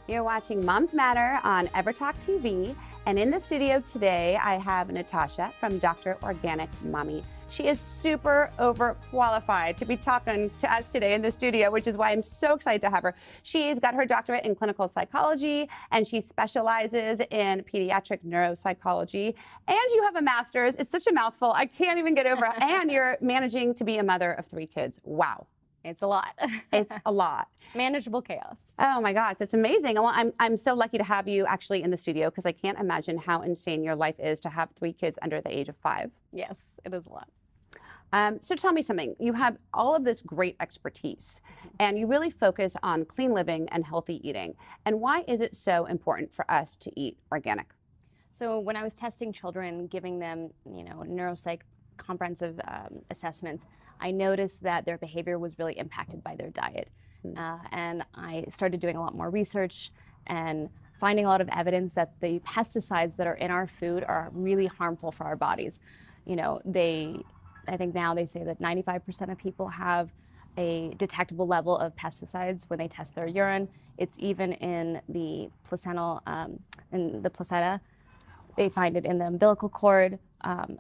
You're watching Moms Matter on EverTalk TV, and in the studio today, I have Natasha from Dr. Organic Mommy. She is super overqualified to be talking to us today in the studio, which is why I'm so excited to have her. She's got her doctorate in clinical psychology, and she specializes in pediatric neuropsychology. And you have a master's. It's such a mouthful. I can't even get over it. And you're managing to be a mother of 3 kids. Wow. It's a lot. It's a lot. Manageable chaos. Oh my gosh, it's amazing. Well, I'm so lucky to have you actually in the studio because I can't imagine how insane your life is to have 3 kids under the age of 5. Yes, it is a lot. So tell me something. You have all of this great expertise, and you really focus on clean living and healthy eating. And why is it so important for us to eat organic? So when I was testing children, giving them, neuropsych comprehensive assessments, I noticed that their behavior was really impacted by their diet. And I started doing a lot more research and finding a lot of evidence that the pesticides that are in our food are really harmful for our bodies. I think now they say that 95% of people have a detectable level of pesticides when they test their urine. It's even in the placenta. They find it in the umbilical cord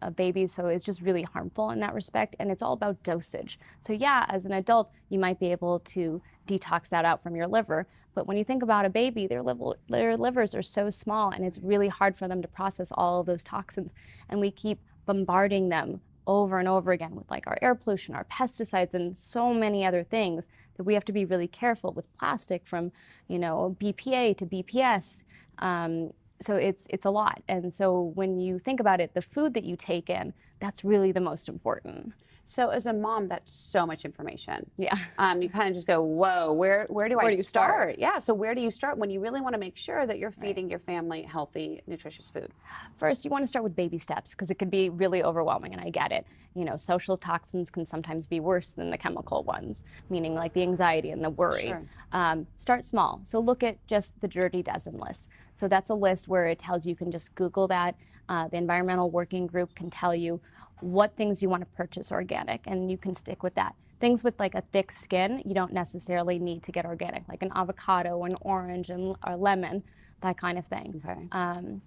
of babies, so it's just really harmful in that respect, and it's all about dosage. So yeah, as an adult, you might be able to detox that out from your liver, but when you think about a baby, their livers are so small, and it's really hard for them to process all of those toxins, and we keep bombarding them over and over again with like our air pollution, our pesticides, and so many other things that we have to be really careful with plastic from, BPA to BPS. So it's a lot. And so when you think about it, the food that you take in, that's really the most important. So as a mom, that's so much information. Yeah. You kind of just go, whoa, where do I start? Yeah, so where do you start when you really want to make sure that you're feeding your family healthy, nutritious food? First, you want to start with baby steps because it can be really overwhelming, and I get it. Social toxins can sometimes be worse than the chemical ones, meaning like the anxiety and the worry. Sure. Start small. So look at just the Dirty Dozen list. So that's a list where it tells you can just Google that. The Environmental Working Group can tell you what things you want to purchase organic, and you can stick with that. Things with like a thick skin, you don't necessarily need to get organic, like an avocado, an orange, and a lemon, that kind of thing. Okay.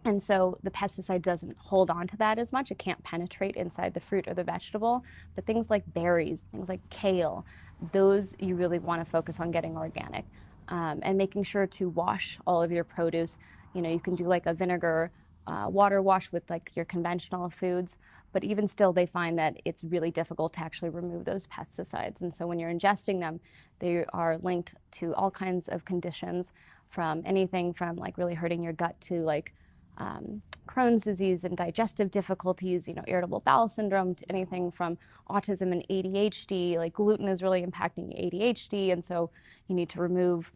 And so the pesticide doesn't hold on to that as much. It can't penetrate inside the fruit or the vegetable. But things like berries, things like kale, those you really want to focus on getting organic. And making sure to wash all of your produce. You can do like a vinegar water wash with like your conventional foods, but even still they find that it's really difficult to actually remove those pesticides. And so when you're ingesting them, they are linked to all kinds of conditions, from anything from like really hurting your gut to like Crohn's disease and digestive difficulties, irritable bowel syndrome, to anything from autism and ADHD. Like gluten is really impacting ADHD, and so you need to remove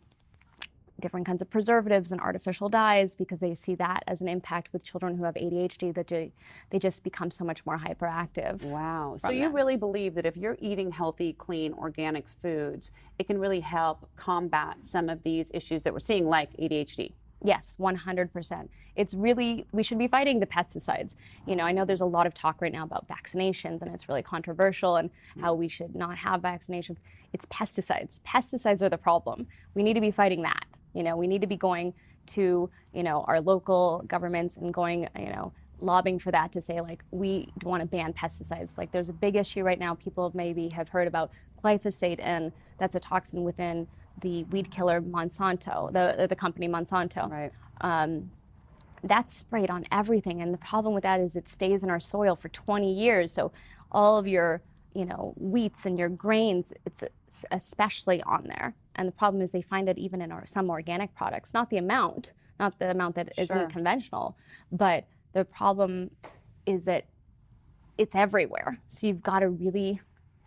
different kinds of preservatives and artificial dyes because they see that as an impact with children who have ADHD, that they just become so much more hyperactive. Wow. So you really believe that if you're eating healthy, clean, organic foods, it can really help combat some of these issues that we're seeing, like ADHD? Yes, 100%. We should be fighting the pesticides. I know there's a lot of talk right now about vaccinations, and it's really controversial, and how we should not have vaccinations. It's pesticides. Pesticides are the problem. We need to be fighting that. We need to be going to, our local governments and going, lobbying for that, to say like, we want to ban pesticides. Like there's a big issue right now. People maybe have heard about glyphosate, and that's a toxin within the weed killer Monsanto, the company Monsanto. Right. That's sprayed on everything, and the problem with that is it stays in our soil for 20 years. So all of your, wheats and your grains, it's especially on there. And the problem is they find it even in some organic products, not the amount that isn't conventional, but the problem is that it's everywhere. So you've got to really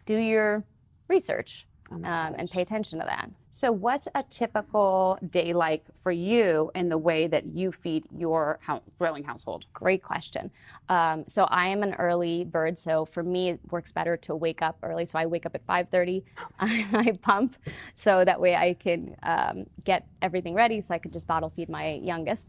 do your research and pay attention to that. So what's a typical day like for you in the way that you feed your growing household? Great question. So I am an early bird, so for me it works better to wake up early. So I wake up at 5:30. I pump, so that way I can get everything ready, so I could just bottle feed my youngest.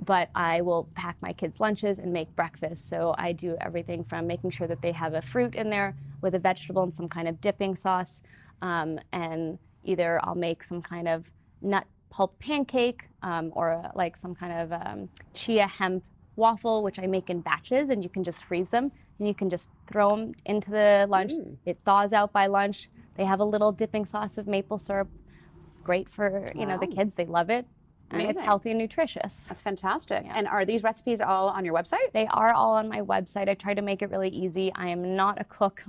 But I will pack my kids' lunches and make breakfast. So I do everything from making sure that they have a fruit in there with a vegetable and some kind of dipping sauce. And either I'll make some kind of nut pulp pancake or like some kind of chia hemp waffle, which I make in batches, and you can just freeze them and you can just throw them into the lunch. It thaws out by lunch. They have a little dipping sauce of maple syrup. Great for the kids. They love it. And it's healthy and nutritious. That's fantastic. Yeah. And are these recipes all on your website? They are all on my website. I try to make it really easy. I am not a cook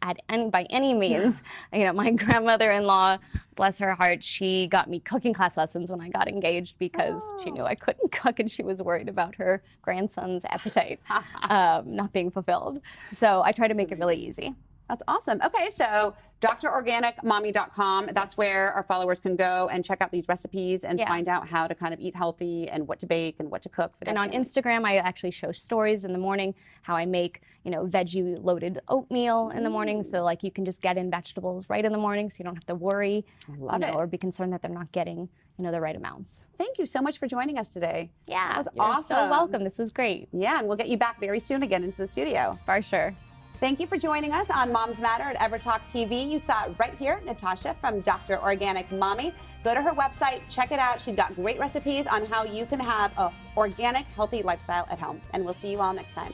by any means. My grandmother-in-law, bless her heart, she got me cooking class lessons when I got engaged because she knew I couldn't cook and she was worried about her grandson's appetite not being fulfilled. So I try to make it really easy. That's awesome. Okay, so drorganicmommy.com, that's where our followers can go and check out these recipes and find out how to kind of eat healthy and what to bake and what to cook for their And on Instagram, I actually show stories in the morning, how I make, veggie loaded oatmeal in the morning. So like you can just get in vegetables right in the morning so you don't have to worry or be concerned that they're not getting, the right amounts. Thank you so much for joining us today. Yeah, that was you're awesome. So welcome. This was great. Yeah, and we'll get you back very soon again into the studio. For sure. Thank you for joining us on Moms Matter at EverTalk TV. You saw it right here, Natasha from Dr. Organic Mommy. Go to her website, check it out. She's got great recipes on how you can have an organic, healthy lifestyle at home. And we'll see you all next time.